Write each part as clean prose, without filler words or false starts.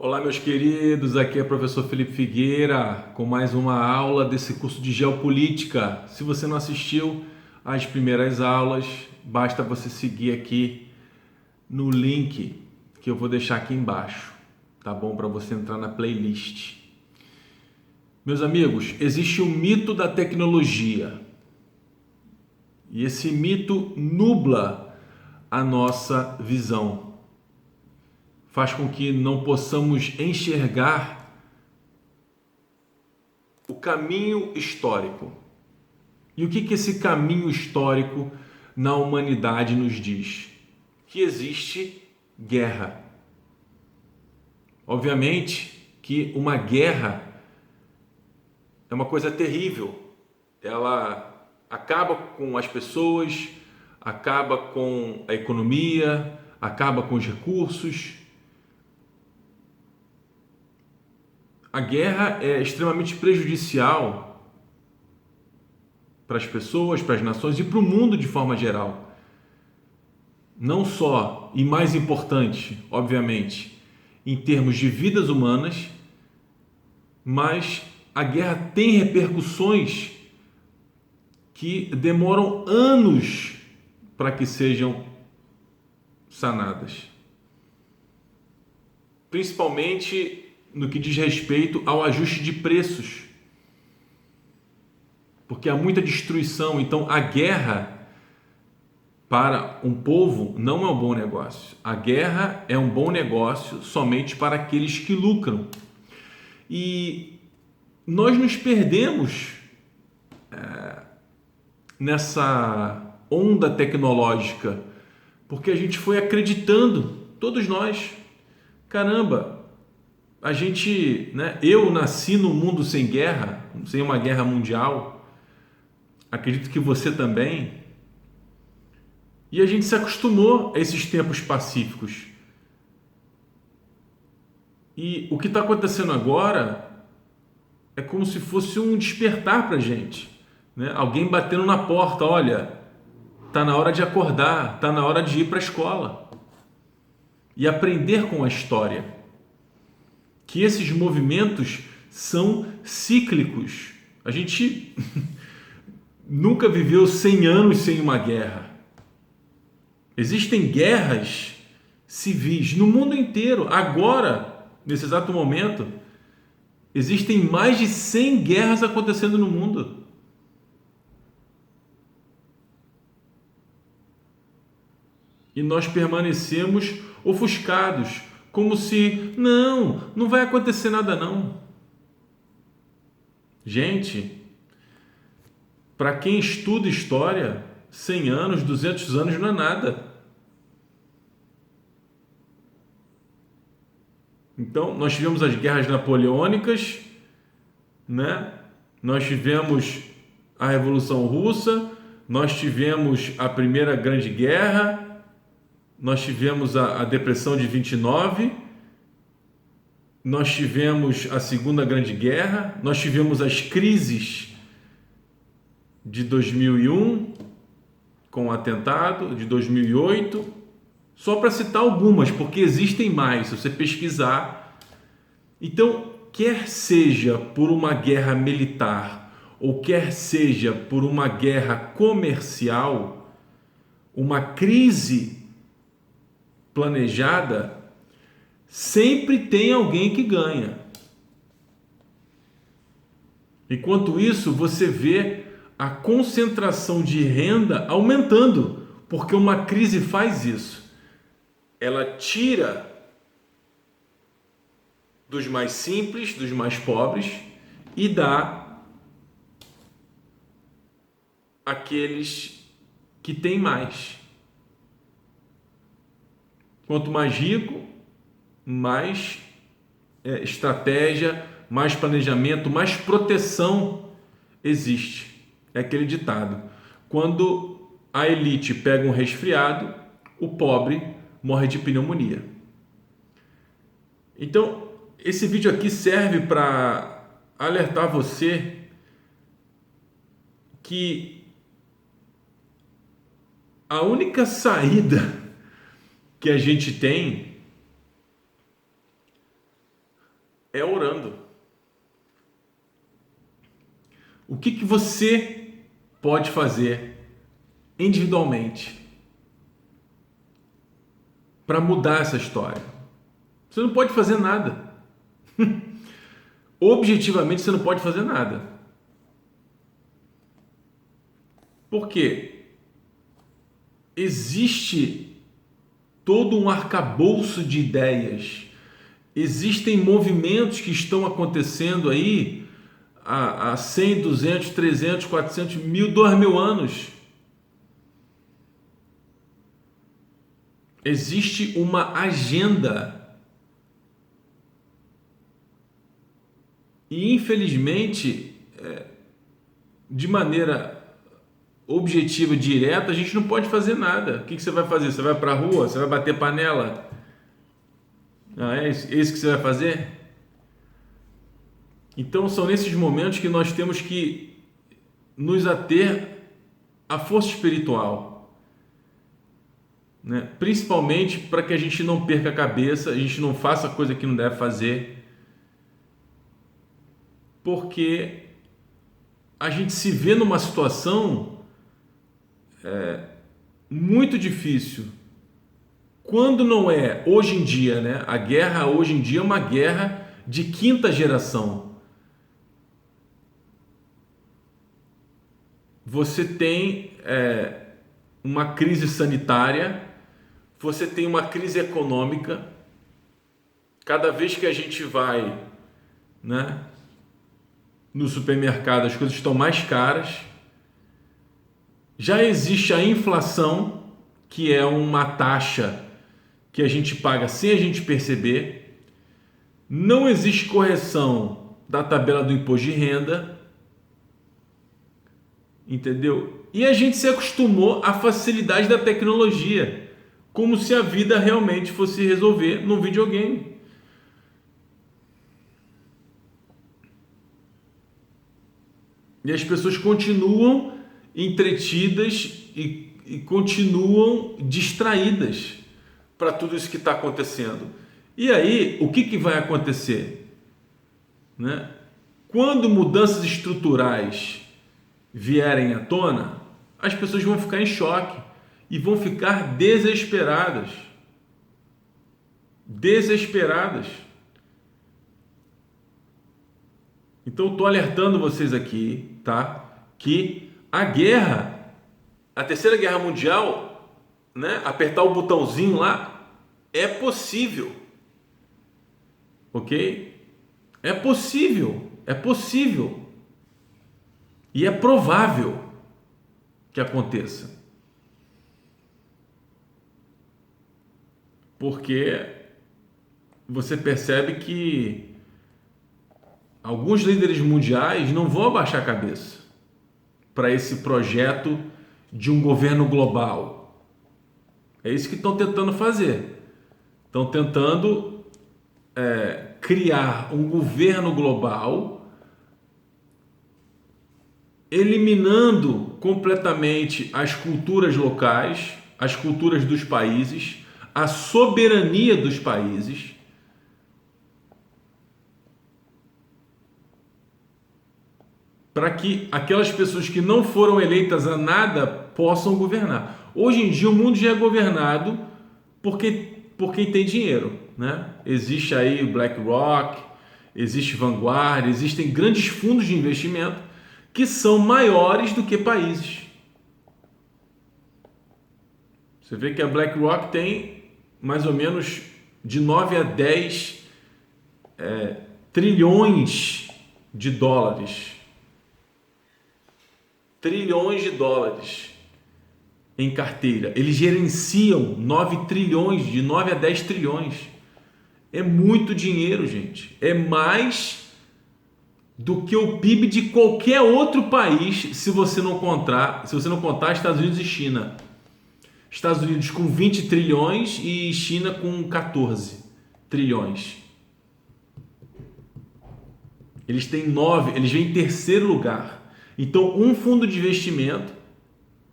Olá, meus queridos, aqui é o professor Felipe Figueira com mais uma aula desse curso de Geopolítica. Se você não assistiu às primeiras aulas, basta você seguir aqui no link que eu vou deixar aqui embaixo, tá bom? Para você entrar na playlist. Meus amigos, existe o mito da tecnologia e esse mito nubla a nossa visão. Faz com que não possamos enxergar o caminho histórico. E o que esse caminho histórico na humanidade nos diz? Que existe guerra. Obviamente que uma guerra é uma coisa terrível. Ela acaba com as pessoas, acaba com a economia, acaba com os recursos. A guerra é extremamente prejudicial para as pessoas, para as nações e para o mundo de forma geral. Não só, e mais importante, obviamente, em termos de vidas humanas, mas a guerra tem repercussões que demoram anos para que sejam sanadas. Principalmente no que diz respeito ao ajuste de preços, porque há muita destruição. Então a guerra para um povo não é um bom negócio. A guerra é um bom negócio somente para aqueles que lucram. E nós nos perdemos nessa onda tecnológica, porque a gente foi acreditando, todos nós, caramba, a gente, eu nasci num mundo sem guerra, sem uma guerra mundial, acredito que você também, e a gente se acostumou a esses tempos pacíficos. E o que está acontecendo agora é como se fosse um despertar para a gente, Alguém batendo na porta, olha, está na hora de acordar, está na hora de ir para a escola e aprender com a história. Que esses movimentos são cíclicos. A gente nunca viveu 100 anos sem uma guerra. Existem guerras civis no mundo inteiro. Agora, nesse exato momento, existem mais de 100 guerras acontecendo no mundo. E nós permanecemos ofuscados, como se, não vai acontecer nada não. Gente, para quem estuda história, 100 anos, 200 anos não é nada. Então, nós tivemos as guerras napoleônicas, Nós tivemos a Revolução Russa, nós tivemos a Primeira Grande Guerra, nós tivemos a Depressão de 29, nós tivemos a Segunda Grande Guerra, nós tivemos as crises de 2001, com o atentado, de 2008, só para citar algumas, porque existem mais, se você pesquisar. Então, quer seja por uma guerra militar, ou quer seja por uma guerra comercial, uma crise planejada, sempre tem alguém que ganha. Enquanto isso, você vê a concentração de renda aumentando, porque uma crise faz isso. Ela tira dos mais simples, dos mais pobres, e dá àqueles que têm mais. Quanto mais rico, mais estratégia, mais planejamento, mais proteção existe. É aquele ditado: quando a elite pega um resfriado, o pobre morre de pneumonia. Então, esse vídeo aqui serve para alertar você que a única saída que a gente tem é orando. O que você pode fazer individualmente para mudar essa história? Você não pode fazer nada. Objetivamente, você não pode fazer nada. Por quê? Existe todo um arcabouço de ideias. Existem movimentos que estão acontecendo aí há 100, 200, 300, 400, 1000, 2000 anos. Existe uma agenda. E, infelizmente, de maneira objetiva, direta, a gente não pode fazer nada. O que você vai fazer? Você vai para a rua? Você vai bater panela? É isso que você vai fazer? Então, são nesses momentos que nós temos que nos ater à força espiritual, né? Principalmente para que a gente não perca a cabeça, a gente não faça coisa que não deve fazer, porque a gente se vê numa situação muito difícil. Quando não é hoje em dia, né? A guerra hoje em dia é uma guerra de quinta geração. Você tem uma crise sanitária, você tem uma crise econômica. Cada vez que a gente vai, né, no supermercado, as coisas estão mais caras. Já existe a inflação, que é uma taxa que a gente paga sem a gente perceber. Não existe correção da tabela do imposto de renda, entendeu? E a gente se acostumou à facilidade da tecnologia, como se a vida realmente fosse resolver num videogame. E as pessoas continuam entretidas e continuam distraídas para tudo isso que está acontecendo. E aí, o que vai acontecer? Né? Quando mudanças estruturais vierem à tona, as pessoas vão ficar em choque e vão ficar desesperadas. Desesperadas. Então, estou alertando vocês aqui, tá? Que a guerra, a Terceira Guerra Mundial, né? Apertar o botãozinho lá, é possível. Ok? É possível. É possível. E é provável que aconteça. Porque você percebe que alguns líderes mundiais não vão abaixar a cabeça para esse projeto de um governo global. É isso que estão tentando fazer. Estão tentando criar um governo global, eliminando completamente as culturas locais, as culturas dos países, a soberania dos países, para que aquelas pessoas que não foram eleitas a nada possam governar. Hoje em dia o mundo já é governado por quem tem dinheiro, né? Existe aí o BlackRock, existe Vanguard, existem grandes fundos de investimento que são maiores do que países. Você vê que a BlackRock tem mais ou menos de 9 a 10 trilhões de dólares. Trilhões de dólares em carteira. Eles gerenciam 9 trilhões, de 9 a 10 trilhões. É muito dinheiro, gente. É mais do que o PIB de qualquer outro país, se você não contar Estados Unidos e China. Estados Unidos com 20 trilhões e China com 14 trilhões. Eles têm 9, eles vêm em terceiro lugar. Então, um fundo de investimento,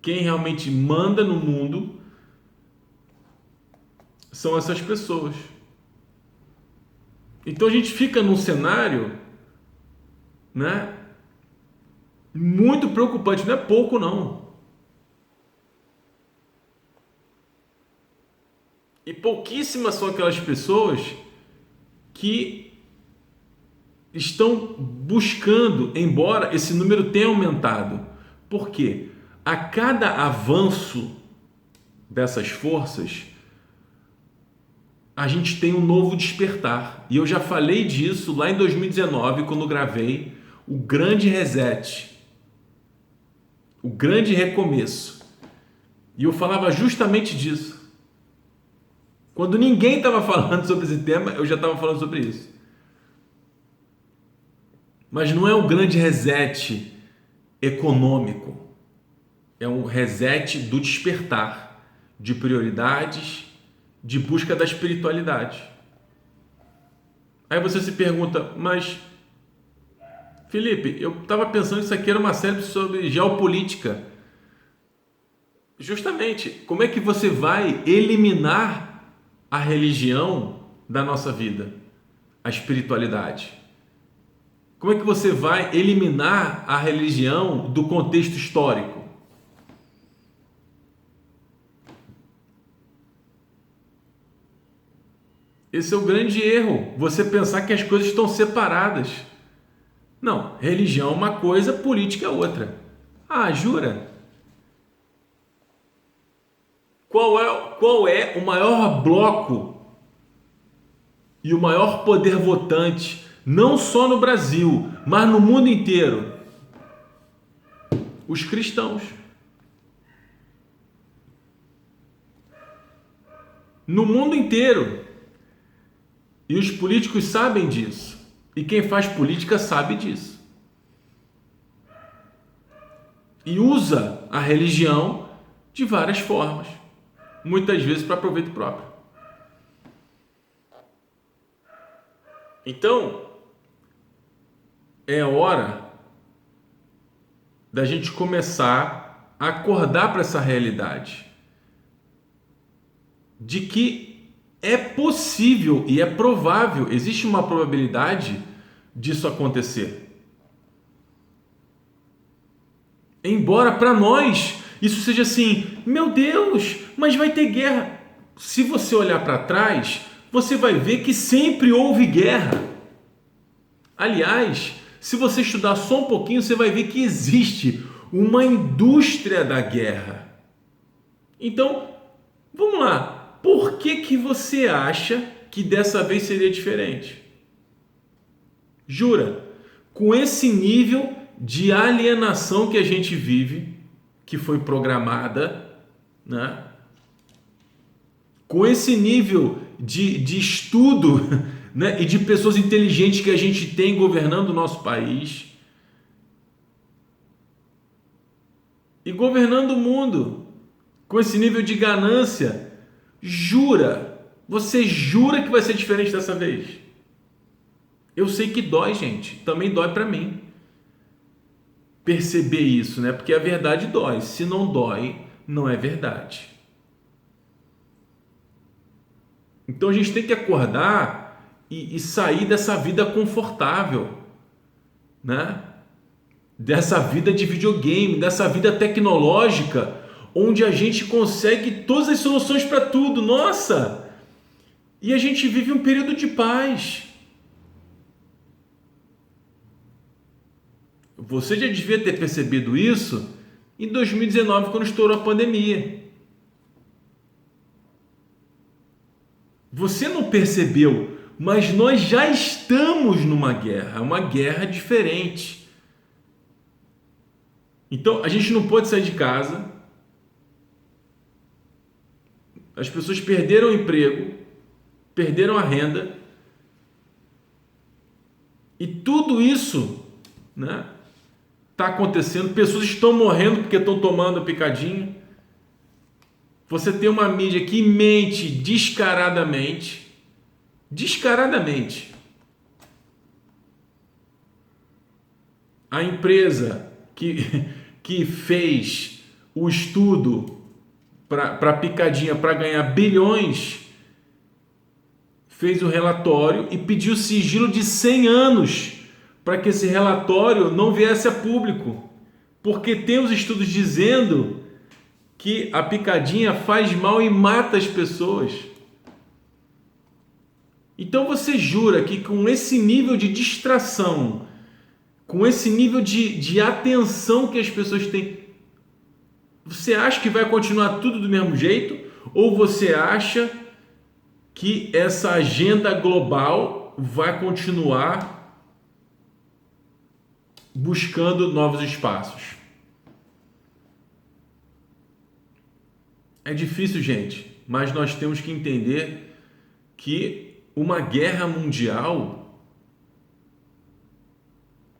quem realmente manda no mundo são essas pessoas. Então a gente fica num cenário, né, muito preocupante, não é pouco não. E pouquíssimas são aquelas pessoas que estão buscando, embora esse número tenha aumentado. Por quê? A cada avanço dessas forças, a gente tem um novo despertar. E eu já falei disso lá em 2019, quando gravei o grande reset, o grande recomeço. E eu falava justamente disso. Quando ninguém estava falando sobre esse tema, eu já estava falando sobre isso. Mas não é um grande reset econômico. É um reset do despertar, de prioridades, de busca da espiritualidade. Aí você se pergunta, mas Felipe, eu estava pensando que isso aqui era uma série sobre geopolítica. Justamente, como é que você vai eliminar a religião da nossa vida, a espiritualidade? Como é que você vai eliminar a religião do contexto histórico? Esse é o grande erro, você pensar que as coisas estão separadas. Não, religião é uma coisa, política é outra. Ah, jura? Qual é o maior bloco e o maior poder votante, não só no Brasil, mas no mundo inteiro? Os cristãos. No mundo inteiro. E os políticos sabem disso. E quem faz política sabe disso. E usa a religião de várias formas. Muitas vezes para proveito próprio. Então, é hora da gente começar a acordar para essa realidade de que é possível e é provável, existe uma probabilidade disso acontecer. Embora para nós isso seja assim, meu Deus, mas vai ter guerra. Se você olhar para trás, você vai ver que sempre houve guerra. Aliás, se você estudar só um pouquinho, você vai ver que existe uma indústria da guerra. Então, vamos lá. Por que você acha que dessa vez seria diferente? Jura? Com esse nível de alienação que a gente vive, que foi programada, né? Com esse nível de estudo, né? E de pessoas inteligentes que a gente tem governando o nosso país e governando o mundo, com esse nível de ganância, jura? Você jura que vai ser diferente dessa vez? Eu sei que dói, gente, também dói para mim perceber isso, né? Porque a verdade dói. Se não dói, não é verdade. Então a gente tem que acordar e sair dessa vida confortável, né? Dessa vida de videogame, dessa vida tecnológica, onde a gente consegue todas as soluções para tudo. Nossa! E a gente vive um período de paz. Você já devia ter percebido isso em 2019, quando estourou a pandemia. Você não percebeu, mas nós já estamos numa guerra, uma guerra diferente. Então, a gente não pode sair de casa. As pessoas perderam o emprego, perderam a renda. E tudo isso, né, está acontecendo. Pessoas estão morrendo porque estão tomando picadinho. Você tem uma mídia que mente descaradamente. A empresa que fez o estudo para picadinha para ganhar bilhões fez um relatório e pediu sigilo de 100 anos para que esse relatório não viesse a público, porque tem os estudos dizendo que a picadinha faz mal e mata as pessoas. Então você jura que com esse nível de distração, com esse nível de atenção que as pessoas têm, você acha que vai continuar tudo do mesmo jeito? Ou você acha que essa agenda global vai continuar buscando novos espaços? É difícil, gente, mas nós temos que entender que uma guerra mundial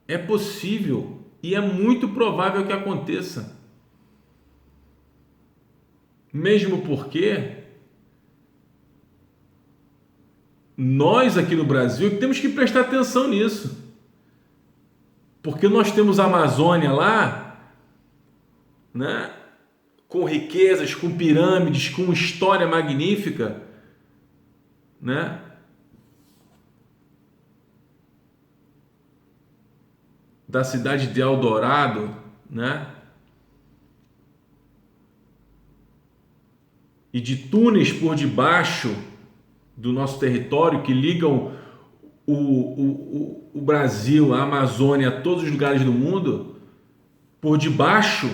é possível e é muito provável que aconteça. Mesmo porque nós aqui no Brasil temos que prestar atenção nisso. Porque nós temos a Amazônia lá, né? Com riquezas, com pirâmides, com história magnífica, né? Da cidade de Eldorado, né? E de túneis por debaixo do nosso território que ligam o Brasil, a Amazônia, a todos os lugares do mundo, por debaixo.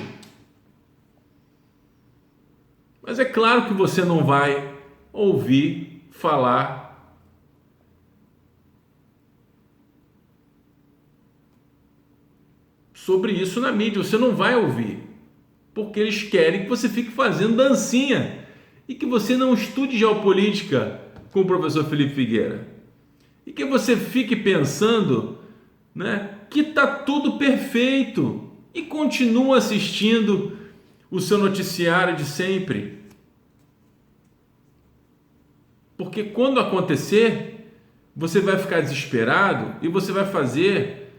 Mas é claro que você não vai ouvir falar sobre isso na mídia, você não vai ouvir, porque eles querem que você fique fazendo dancinha e que você não estude geopolítica com o professor Felipe Figueira e que você fique pensando, né, que está tudo perfeito e continua assistindo o seu noticiário de sempre. Porque quando acontecer, você vai ficar desesperado e você vai fazer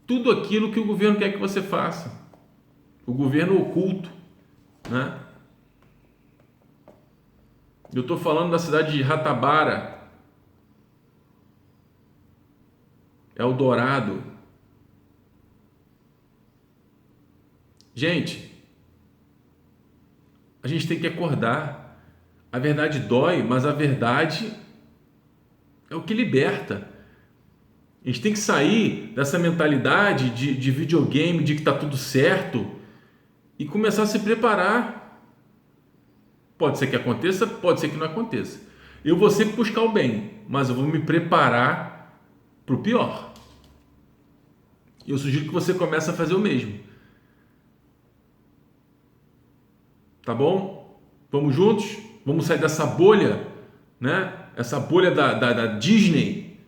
tudo aquilo que o governo quer que você faça. O governo oculto, né? Eu estou falando da cidade de Ratabara, Eldorado. Gente, a gente tem que acordar. A verdade dói, mas a verdade é o que liberta. A gente tem que sair dessa mentalidade de videogame, de que está tudo certo e começar a se preparar. Pode ser que aconteça, pode ser que não aconteça. Eu vou sempre buscar o bem, mas eu vou me preparar para o pior. Eu sugiro que você comece a fazer o mesmo. Tá bom? Vamos juntos? Vamos sair dessa bolha, né? Essa bolha da Disney,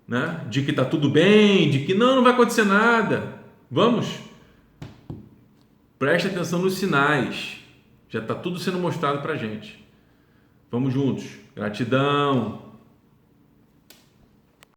né? De que tá tudo bem, de que não vai acontecer nada. Vamos? Preste atenção nos sinais. Já está tudo sendo mostrado para a gente. Vamos juntos. Gratidão.